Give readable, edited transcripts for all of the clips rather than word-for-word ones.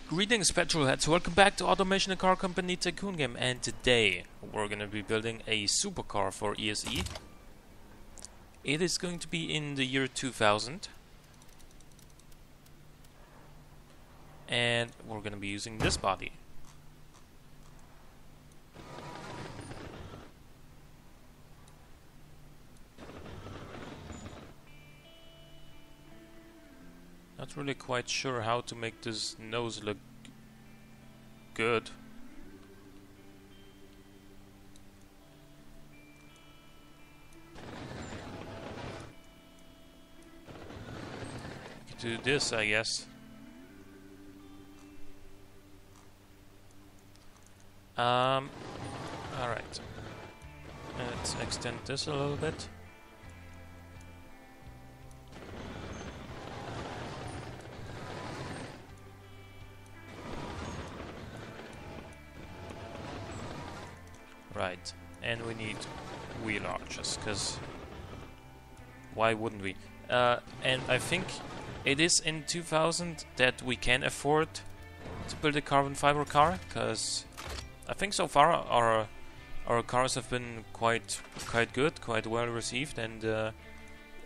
Greetings petrolheads, welcome back to Automation and Car Company Tycoon game, and today we're gonna be building a supercar for ESE. It is going to be in the year 2000 and we're gonna be using this body. Not really quite sure how to make this nose look good. Do this, I guess. Alright. Let's extend this a little bit. Right, and we need wheel arches, because why wouldn't we? And I think it is in 2000 that we can afford to build a carbon fiber car, because I think so far our cars have been quite good, quite well received, and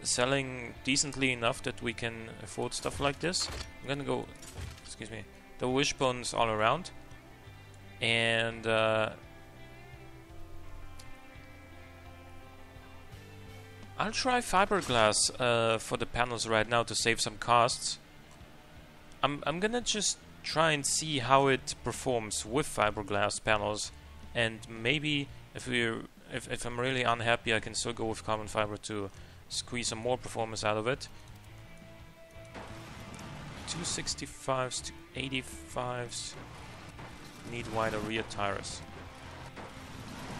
selling decently enough that we can afford stuff like this. I'm gonna go, excuse me, the wishbones all around, and I'll try fiberglass for the panels right now to save some costs. I'm gonna just try and see how it performs with fiberglass panels, and maybe if I'm really unhappy, I can still go with carbon fiber to squeeze some more performance out of it. 265s to 85s need wider rear tires.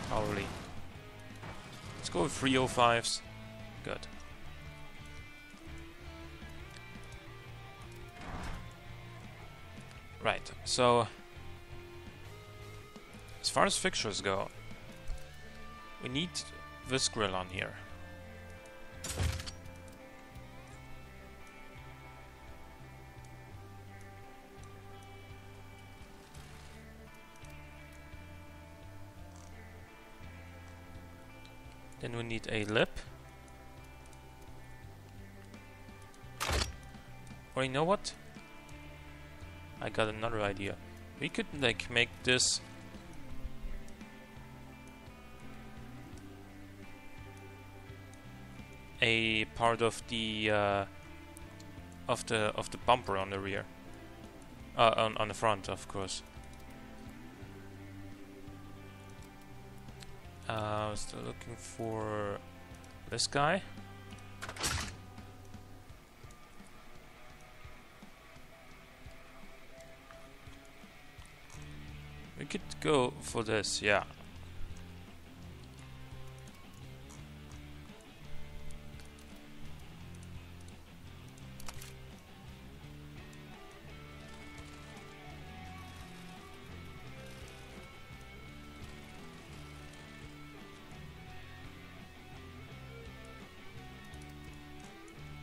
Probably. Let's go with 305s. Good. Right, so as far as fixtures go, we need this grill on here. Then we need a lip. Or you know what? I got another idea. We could like make this a part of the bumper on the rear, on the front, of course. Still looking for this guy. We could go for this, yeah.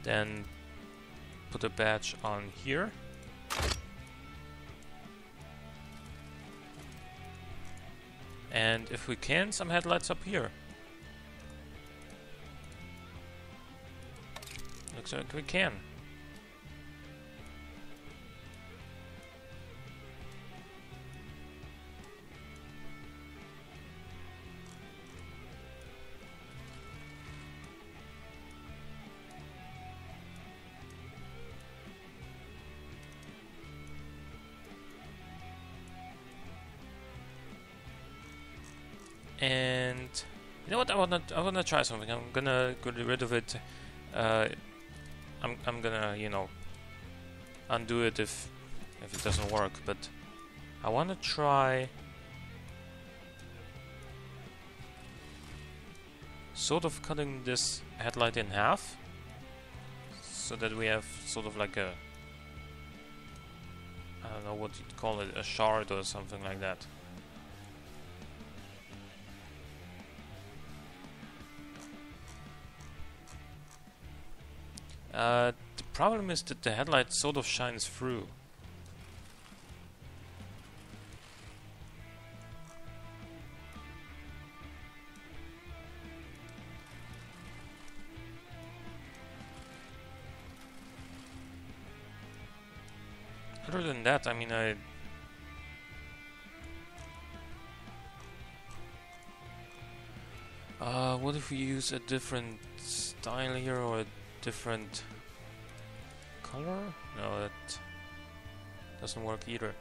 Then put a badge on here. And if we can, some headlights up here. Looks like we can. And you know what? I wanna try something. I'm gonna get rid of it. I'm gonna, you know, undo it if it doesn't work. But I wanna try sort of cutting this headlight in half, so that we have sort of like a, I don't know what you'd call it, a shard or something like that. The problem is that the headlight sort of shines through. Other than that, I mean, what if we use a different style here or a different color? No, that doesn't work either.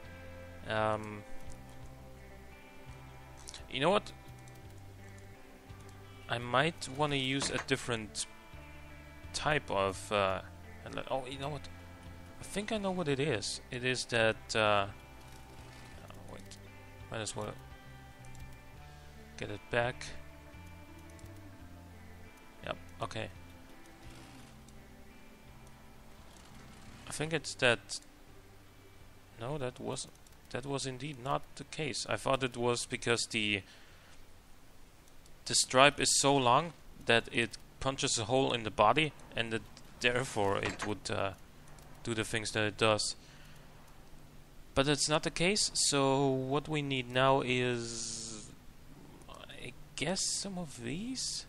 You know what? I might want to use a different type of. Oh, you know what? I think I know what it is. It is that. Oh, wait, might as well get it back. Yep. Okay. I think it's that. No, that wasn't. That was indeed not the case. I thought it was because the stripe is so long that it punches a hole in the body, and that therefore it would do the things that it does. But that's not the case. So what we need now is, I guess, some of these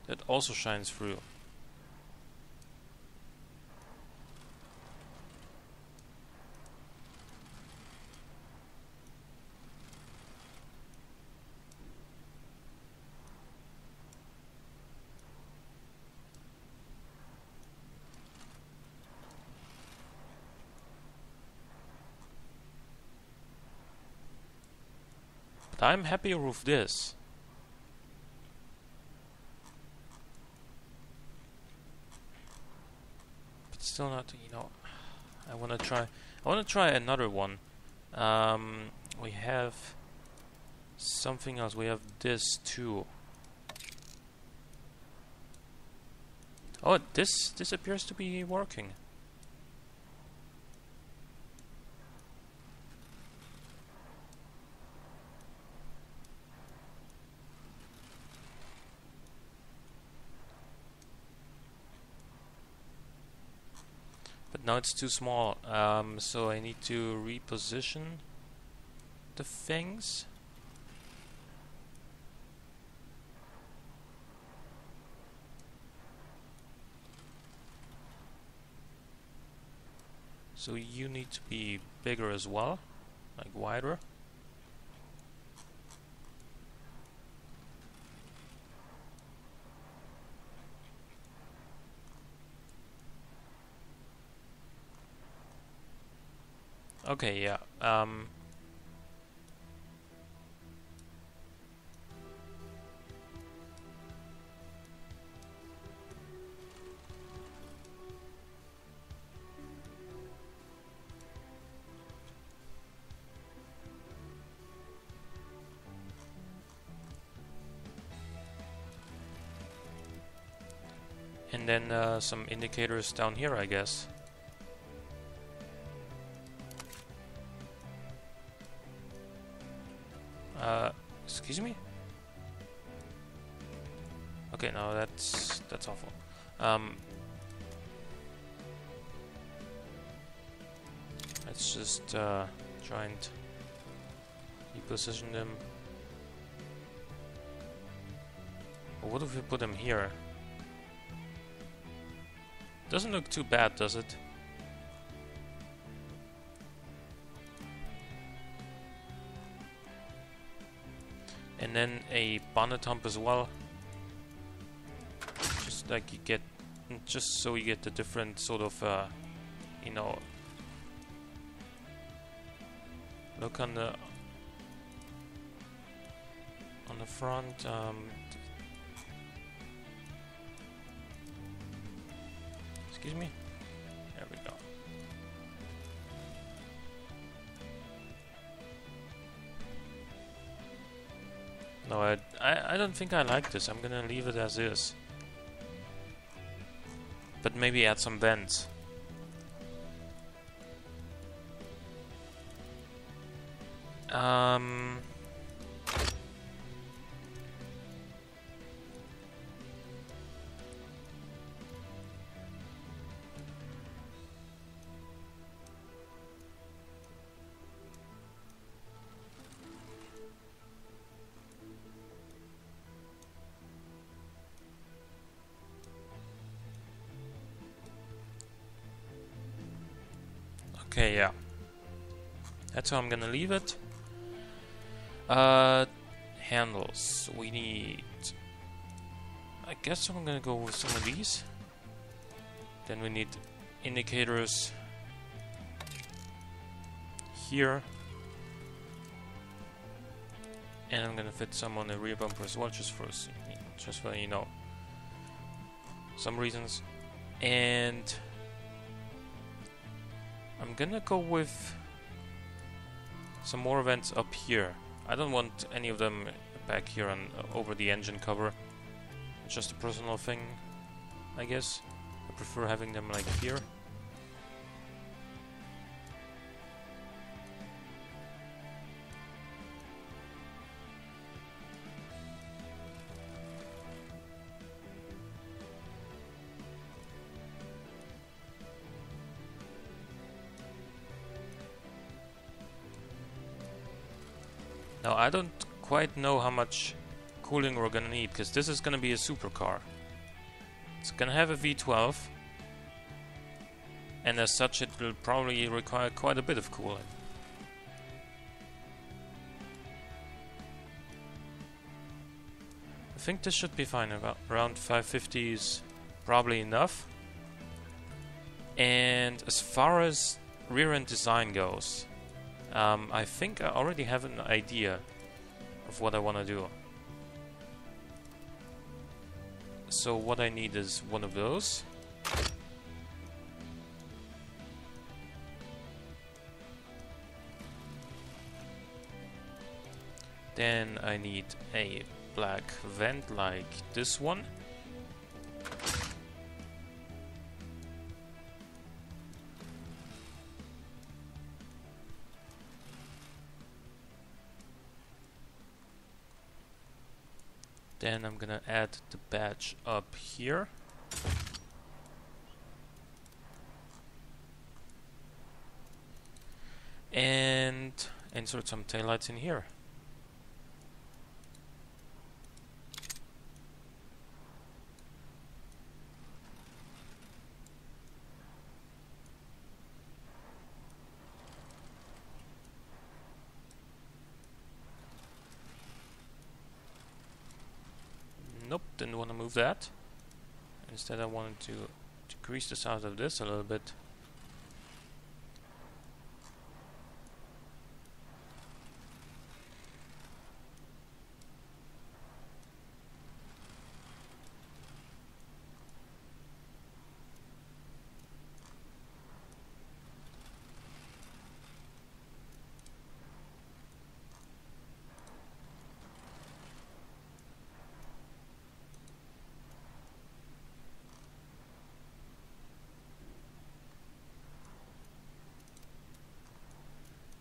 that also shines through. But I'm happier with this. But still not, you know, I wanna try another one. We have something else. We have this too. Oh, this appears to be working. But now it's too small, so I need to reposition the things. So you need to be bigger as well, like wider. Okay, yeah. And then some indicators down here, I guess. Excuse me? Okay, no, that's awful. Let's just try and reposition them. Well, what if we put them here? Doesn't look too bad, does it? And then a bonnet hump as well. Just like you get, just so you get the different sort of, you know, look on the front. Excuse me. There we go. No, I don't think I like this. I'm gonna leave it as is. But maybe add some vents. Okay, yeah. That's how I'm gonna leave it. Handles. We need... I guess I'm gonna go with some of these. Then we need indicators here. And I'm gonna fit some on the rear bumper as well, just for you know, some reasons. And I'm gonna go with some more vents up here. I don't want any of them back here and over the engine cover. It's just a personal thing, I guess. I prefer having them like here. Now I don't quite know how much cooling we're gonna need, because this is gonna be a supercar. It's gonna have a V12, and as such it will probably require quite a bit of cooling. I think this should be fine. About around 550 is probably enough. And as far as rear end design goes, I think I already have an idea of what I want to do. So what I need is one of those. Then I need a black vent like this one. Then I'm gonna add the badge up here. And insert some taillights in here. Nope, didn't want to move that. Instead I wanted to decrease the size of this a little bit.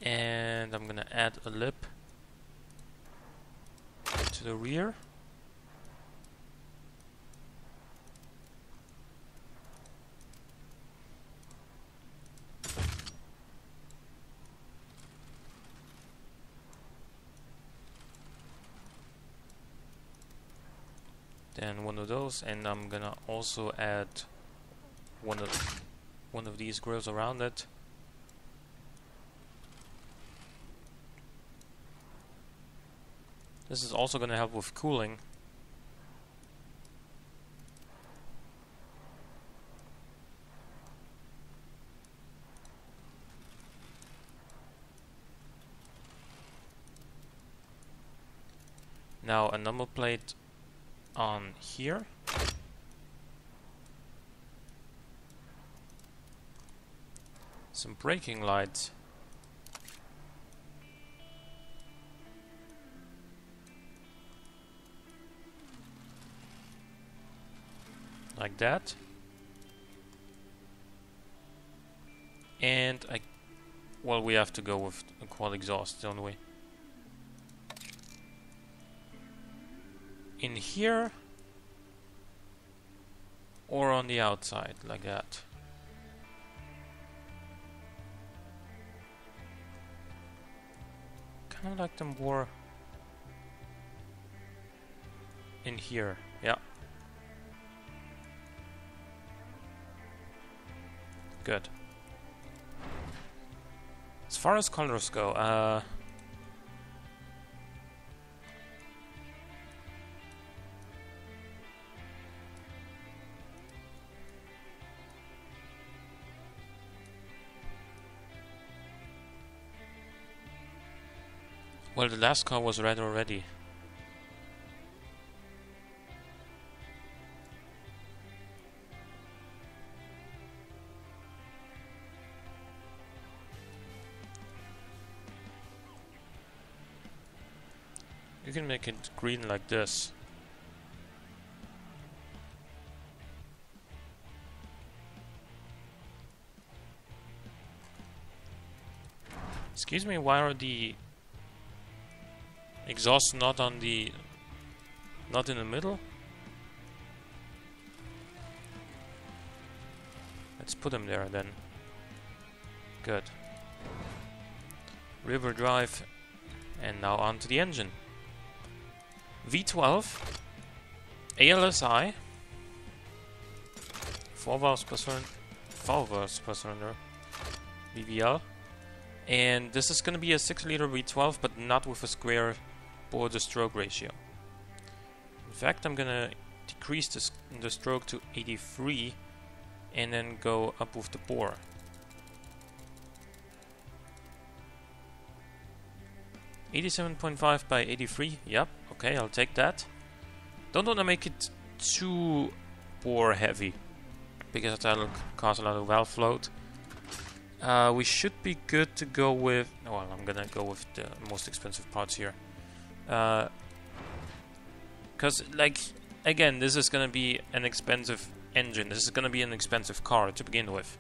And I'm gonna add a lip to the rear. Then one of those, and I'm gonna also add one of these grills around it. This is also going to help with cooling. Now a number plate on here. Some braking lights. Like that. And well, we have to go with a quad exhaust, don't we? In here or on the outside, like that. Kind of like them more in here, yeah. Good. As far as colors go, well, the last car was red already. You can make it green like this. Excuse me, why are the exhausts not in the middle? Let's put them there then. Good. River drive, and now onto the engine. V12, ALSI, 4 valves per cylinder, VVL, and this is going to be a 6-liter V12, but not with a square bore-to-stroke ratio. In fact, I'm going to decrease the stroke to 83 and then go up with the bore. $87.5 by 83, yep, okay, I'll take that. Don't want to make it too bore heavy, because that'll cause a lot of valve float. We should be good to go with, well, I'm gonna go with the most expensive parts here. Because, like, again, this is gonna be an expensive engine, this is gonna be an expensive car to begin with.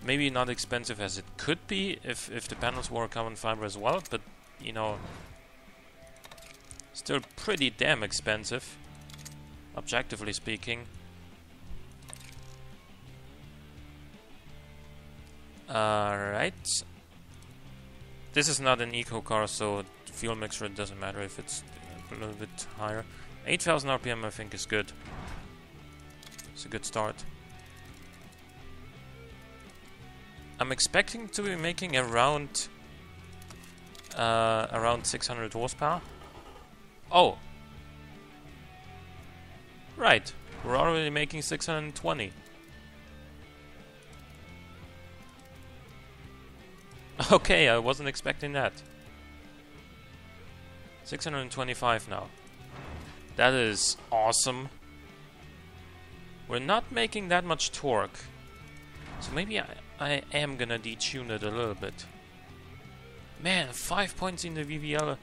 Maybe not expensive as it could be if the panels were carbon fiber as well, but you know, still pretty damn expensive, objectively speaking. Alright. This is not an eco car, so the fuel mixture, it doesn't matter if it's a little bit higher. 8,000 RPM I think is good. It's a good start. I'm expecting to be making around 600 horsepower. Oh, right, we're already making 620. Okay, I wasn't expecting that. 625 now. That is awesome. We're not making that much torque, so maybe I am gonna detune it a little bit. Man, 5 points in the VVL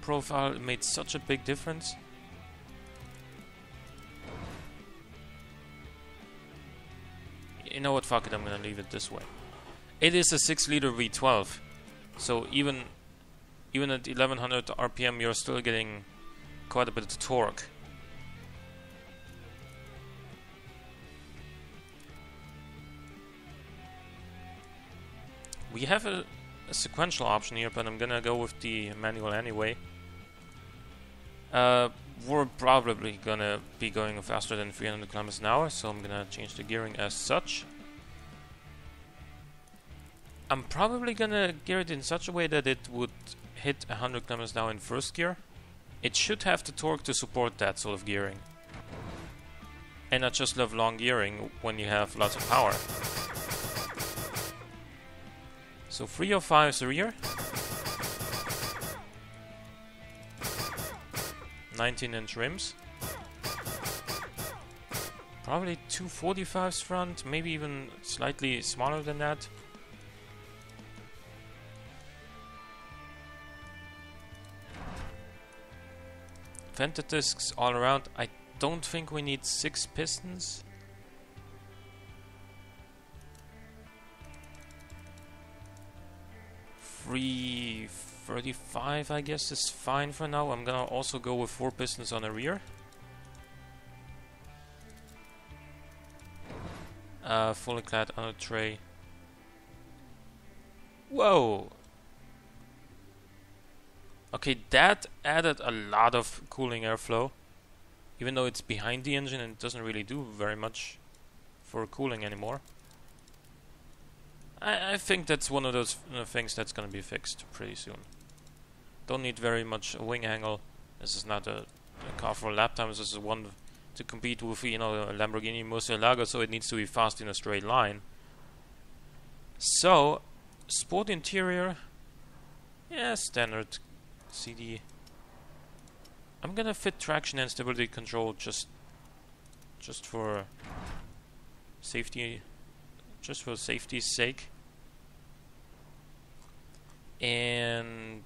profile made such a big difference. You know what, fuck it, I'm gonna leave it this way. It is a 6-liter V12, so even at 1100 RPM you're still getting quite a bit of torque. We have a sequential option here, but I'm gonna go with the manual anyway. We're probably gonna be going faster than 300 kilometers an hour, so I'm gonna change the gearing as such. I'm probably gonna gear it in such a way that it would hit 100 kilometers an hour in first gear. It should have the torque to support that sort of gearing. And I just love long gearing when you have lots of power. So 305's rear, 19-inch rims, probably 245's front, maybe even slightly smaller than that. Vented discs all around. I don't think we need 6 pistons. 335 I guess is fine for now. I'm gonna also go with 4 pistons on the rear. Fully clad under tray. Whoa! Okay, that added a lot of cooling airflow. Even though it's behind the engine and it doesn't really do very much for cooling anymore. I think that's one of those things that's gonna be fixed pretty soon. Don't need very much wing angle. This is not a car for lap times. This is one to compete with, you know, a Lamborghini Murcielago, so it needs to be fast in a straight line. So, sport interior, yeah, standard CD. I'm gonna fit traction and stability control just for safety, just for safety's sake. And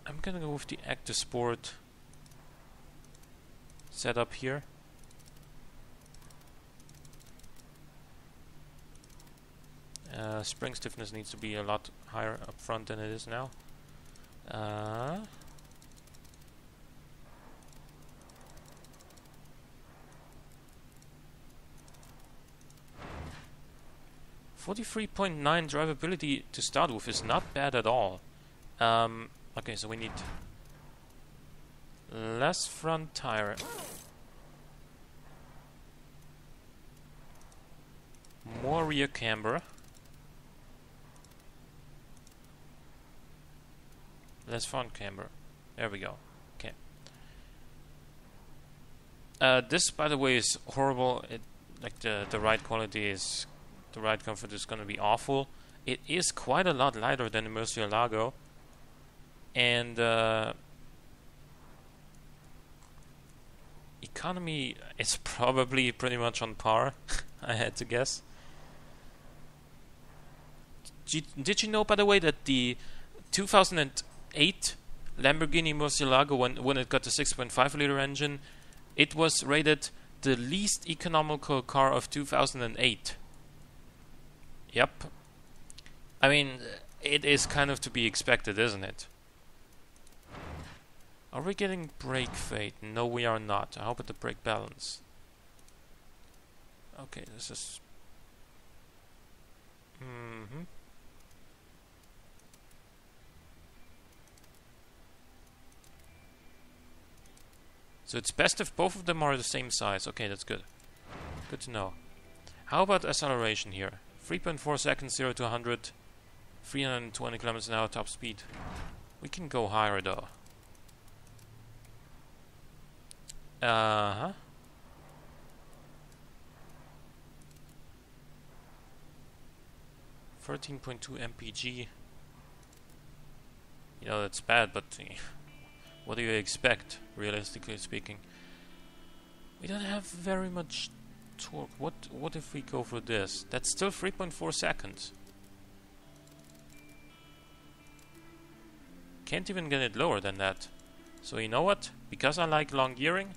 I'm gonna go with the Active Sport setup here. Spring stiffness needs to be a lot higher up front than it is now. 43.9 drivability to start with is not bad at all. Okay, so we need less front tire, more rear camber, less front camber. There we go. Okay. This, by the way, is horrible. Like the ride quality is, the ride comfort is going to be awful. It is quite a lot lighter than the Murcielago, and economy is probably pretty much on par. I had to guess. Did you know, by the way, that the 2008 Lamborghini Murcielago, when it got the 6.5 liter engine, it was rated the least economical car of 2008. Yep. I mean, it is kind of to be expected, isn't it? Are we getting brake fade? No, we are not. How about the brake balance? Okay, this is... So it's best if both of them are the same size. Okay, that's good. Good to know. How about acceleration here? 3.4 seconds, 0 to 100. 320 kilometers an hour top speed. We can go higher though. 13.2 mpg. You know, that's bad, but what do you expect, realistically speaking? We don't have very much torque. What if we go for this? That's still 3.4 seconds. Can't even get it lower than that. So you know what? Because I like long gearing,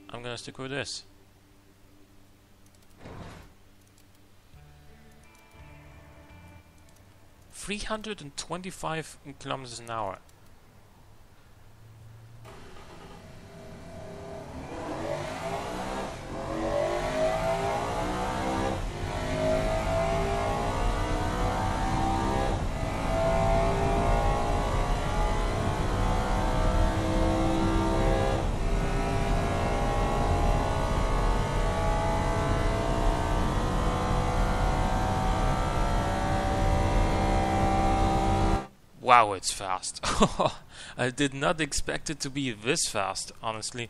I'm gonna stick with this. $325 kilometers an hour. Wow, it's fast. I did not expect it to be this fast, honestly.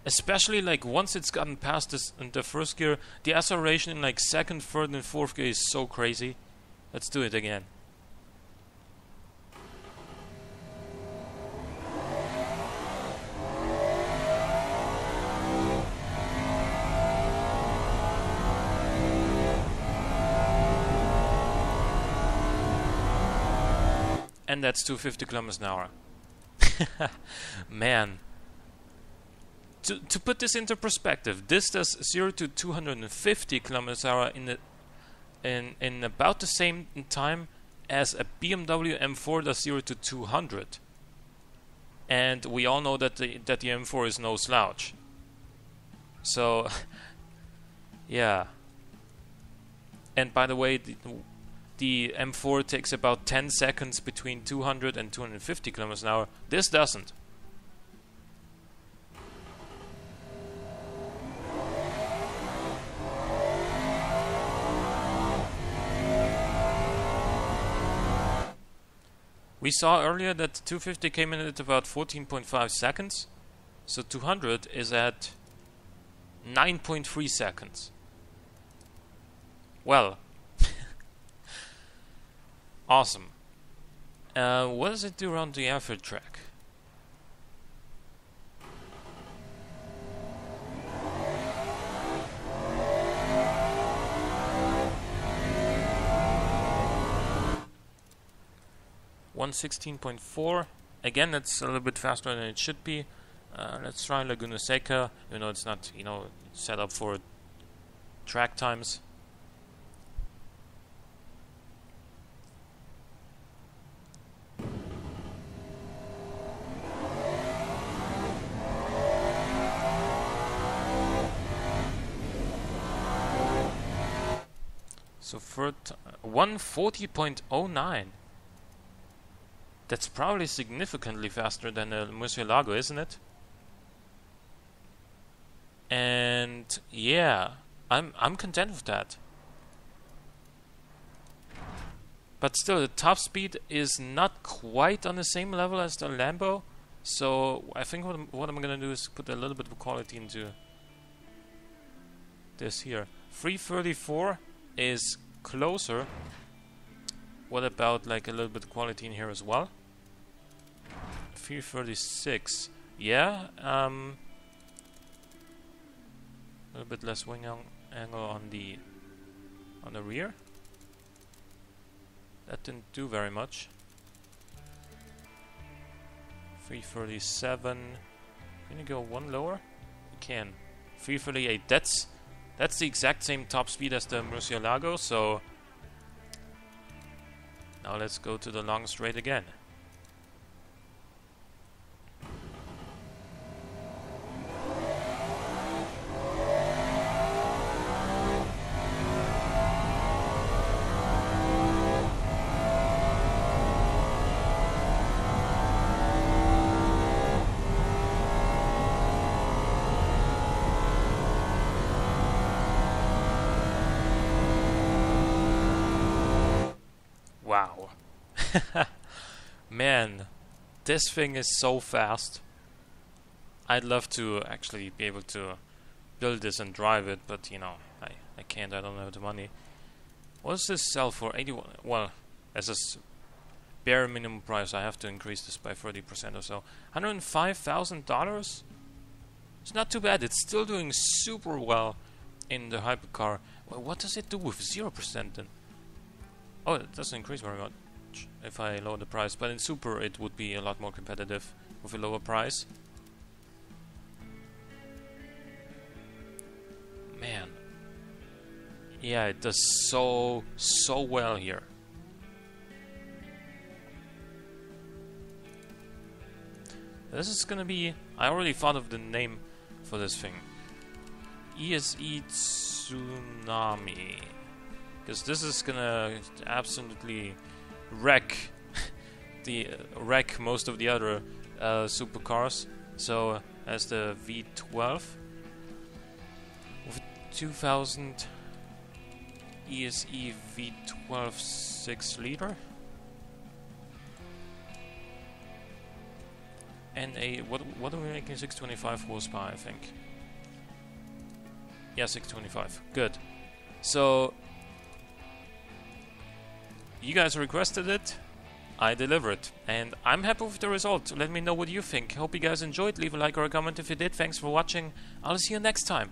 Especially like once it's gotten past this in the first gear, the acceleration in like second, third and fourth gear is so crazy. Let's do it again. And that's 250 kilometers an hour. Man. To put this into perspective, this does 0 to 250 kilometers an hour in about the same time as a BMW M4 does 0 to 200. And we all know that the M4 is no slouch. So, yeah. And by the way, the M4 takes about 10 seconds between 200 and 250 kilometers an hour. This doesn't. We saw earlier that 250 came in at about 14.5 seconds. So 200 is at 9.3 seconds. Well, awesome. What does it do around the airfield track? .4. Again, that's a little bit faster than it should be. Let's try Laguna Seca. You know, it's not, you know, set up for track times. So for 140.09. That's probably significantly faster than the Murcielago, isn't it? And yeah, I'm content with that. But still, the top speed is not quite on the same level as the Lambo. So I think what I'm gonna do is put a little bit of quality into this here. 334 is closer. What about like a little bit of quality in here as well? 336. Yeah, a little bit less wing angle on the rear. That didn't do very much. 337. Can you go one lower? You can. 338. That's the exact same top speed as the Murcielago. So now let's go to the long straight again. Wow. Man, this thing is so fast. I'd love to actually be able to build this and drive it, but you know, I can't, I don't have the money. What does this sell for? 81? Well, as a bare minimum price, I have to increase this by 30% or so. $105,000? It's not too bad, it's still doing super well in the hypercar. Well, what does it do with 0% then? Oh, it doesn't increase very much if I lower the price, but in Super it would be a lot more competitive with a lower price. Man. Yeah, it does so well here. This is gonna be... I already thought of the name for this thing. ESE Tsunami. Because this is gonna absolutely wreck wreck most of the other supercars. So as the V12 with 2000 ESE V12 6-liter and a what are we making? 625 horsepower, I think. Yeah, 625. Good. So you guys requested it, I delivered, and I'm happy with the result. Let me know what you think. Hope you guys enjoyed. Leave a like or a comment if you did. Thanks for watching. I'll see you next time.